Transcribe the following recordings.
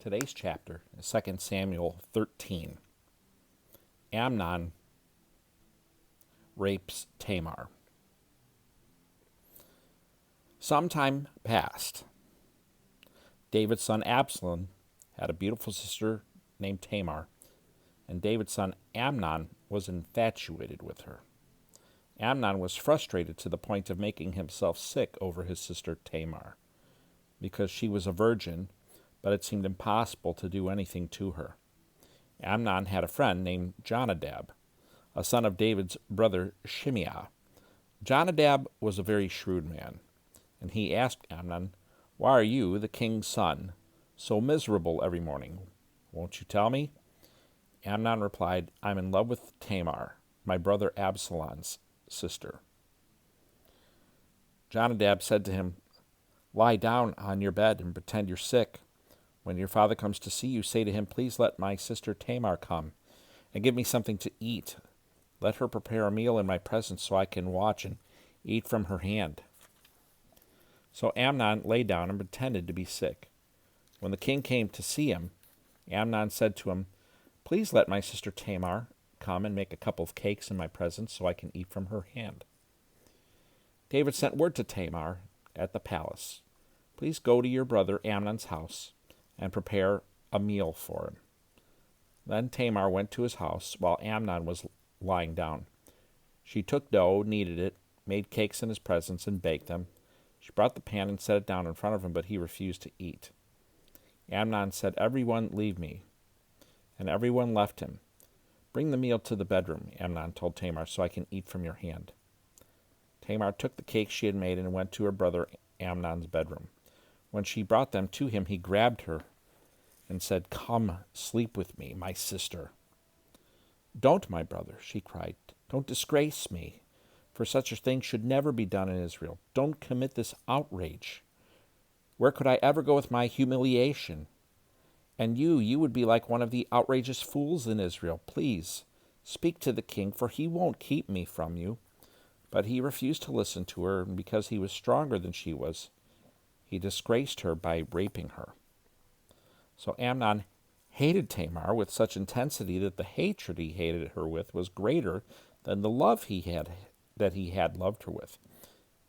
Today's chapter is 2 Samuel 13. Amnon rapes Tamar. Some time passed. David's son Absalom had a beautiful sister named Tamar, and David's son Amnon was infatuated with her. Amnon was frustrated to the point of making himself sick over his sister Tamar, because she was a virgin, but it seemed impossible to do anything to her. Amnon had a friend named Jonadab, a son of David's brother Shimeah. Jonadab was a very shrewd man, and he asked Amnon, "Why are you, the king's son, so miserable every morning? Won't you tell me?" Amnon replied, "I'm in love with Tamar, my brother Absalom's sister." Jonadab said to him, "Lie down on your bed and pretend you're sick. When your father comes to see you, say to him, 'Please let my sister Tamar come and give me something to eat. Let her prepare a meal in my presence so I can watch and eat from her hand.'" So Amnon lay down and pretended to be sick. When the king came to see him, Amnon said to him, "Please let my sister Tamar come and make a couple of cakes in my presence so I can eat from her hand." David sent word to Tamar at the palace, "Please go to your brother Amnon's house and prepare a meal for him." Then Tamar went to his house while Amnon was lying down. She took dough, kneaded it, made cakes in his presence, and baked them. She brought the pan and set it down in front of him, but he refused to eat. Amnon said, "Everyone leave me." And everyone left him. "Bring the meal to the bedroom," Amnon told Tamar, "so I can eat from your hand." Tamar took the cakes she had made and went to her brother Amnon's bedroom. When she brought them to him, he grabbed her and said, "Come, sleep with me, my sister." "Don't, my brother," she cried. "Don't disgrace me, for such a thing should never be done in Israel. Don't commit this outrage. Where could I ever go with my humiliation? And you would be like one of the outrageous fools in Israel. Please, speak to the king, for he won't keep me from you." But he refused to listen to her, and because he was stronger than she was, he disgraced her by raping her. So Amnon hated Tamar with such intensity that the hatred he hated her with was greater than the love he had loved her with.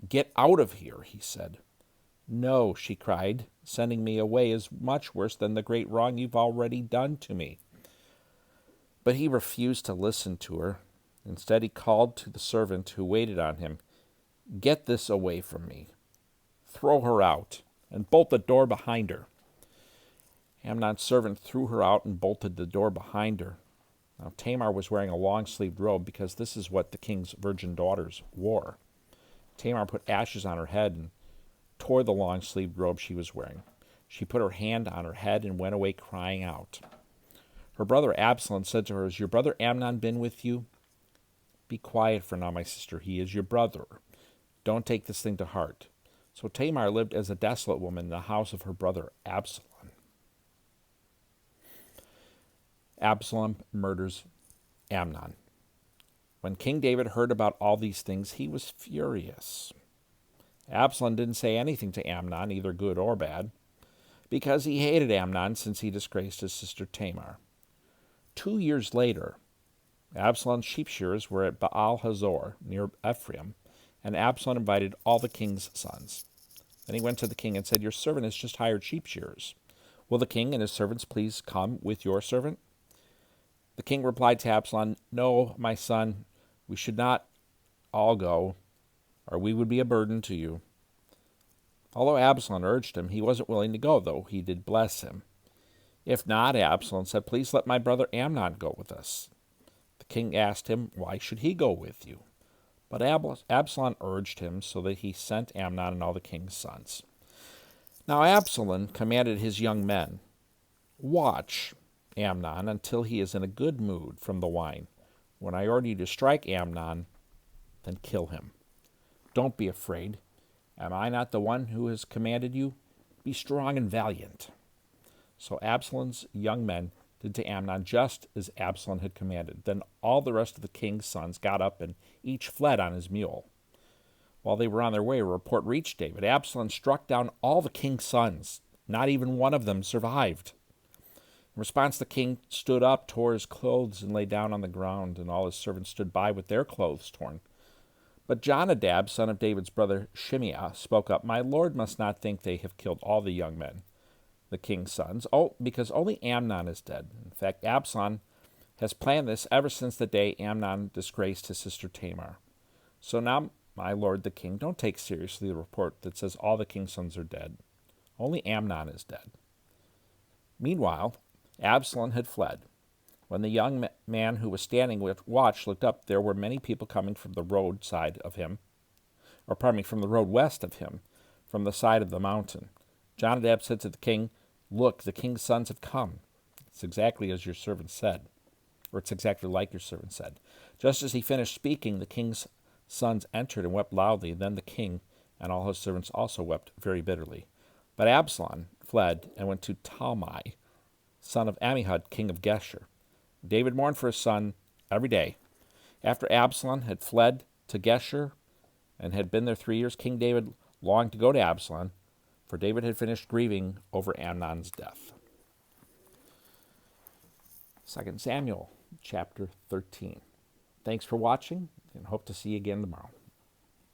"Get out of here," he said. "No," she cried, "sending me away is much worse than the great wrong you've already done to me." But he refused to listen to her. Instead, he called to the servant who waited on him, "Get this away from me. Throw her out, and bolt the door behind her." Amnon's servant threw her out and bolted the door behind her. Now Tamar was wearing a long-sleeved robe, because this is what the king's virgin daughters wore. Tamar put ashes on her head and tore the long-sleeved robe she was wearing. She put her hand on her head and went away crying out. Her brother Absalom said to her, "Has your brother Amnon been with you?" "Be quiet for now, my sister. He is your brother. Don't take this thing to heart." So Tamar lived as a desolate woman in the house of her brother Absalom. Absalom murders Amnon. When King David heard about all these things, he was furious. Absalom didn't say anything to Amnon, either good or bad, because he hated Amnon since he disgraced his sister Tamar. 2 years later, Absalom's sheep shearers were at Baal Hazor, near Ephraim, and Absalom invited all the king's sons. Then he went to the king and said, "Your servant has just hired sheep shearers. Will the king and his servants please come with your servant?" The king replied to Absalom, "No, my son, we should not all go, or we would be a burden to you." Although Absalom urged him, he wasn't willing to go, though he did bless him. "If not," Absalom said, "please let my brother Amnon go with us." The king asked him, "Why should he go with you?" But Absalom urged him, so that he sent Amnon and all the king's sons. Now Absalom commanded his young men, "Watch Amnon until he is in a good mood from the wine. When I order you to strike Amnon, then kill him. Don't be afraid. Am I not the one who has commanded you? Be strong and valiant." So Absalom's young men did to Amnon just as Absalom had commanded. Then all the rest of the king's sons got up, and each fled on his mule. While they were on their way, a report reached David. Absalom struck down all the king's sons. Not even one of them survived. In response, the king stood up, tore his clothes, and lay down on the ground, and all his servants stood by with their clothes torn. But Jonadab, son of David's brother Shimeah, spoke up, "My lord must not think they have killed all the young men, the king's sons, because only Amnon is dead. In fact, Absalom has planned this ever since the day Amnon disgraced his sister Tamar. So now, my lord the king, don't take seriously the report that says all the king's sons are dead. Only Amnon is dead." Meanwhile, Absalom had fled. When the young man who was standing with watch looked up, there were many people coming from the road side of him, from the road west of him, from the side of the mountain. Jonadab said to the king, "Look, the king's sons have come. It's exactly as your servant said, or it's exactly like your servant said." Just as he finished speaking, the king's sons entered and wept loudly. Then the king and all his servants also wept very bitterly. But Absalom fled and went to Talmai, son of Ammihud, king of Geshur. David mourned for his son every day. After Absalom had fled to Geshur and had been there 3 years, King David longed to go to Absalom, for David had finished grieving over Amnon's death. 2 Samuel chapter 13. Thanks for watching, and hope to see you again tomorrow.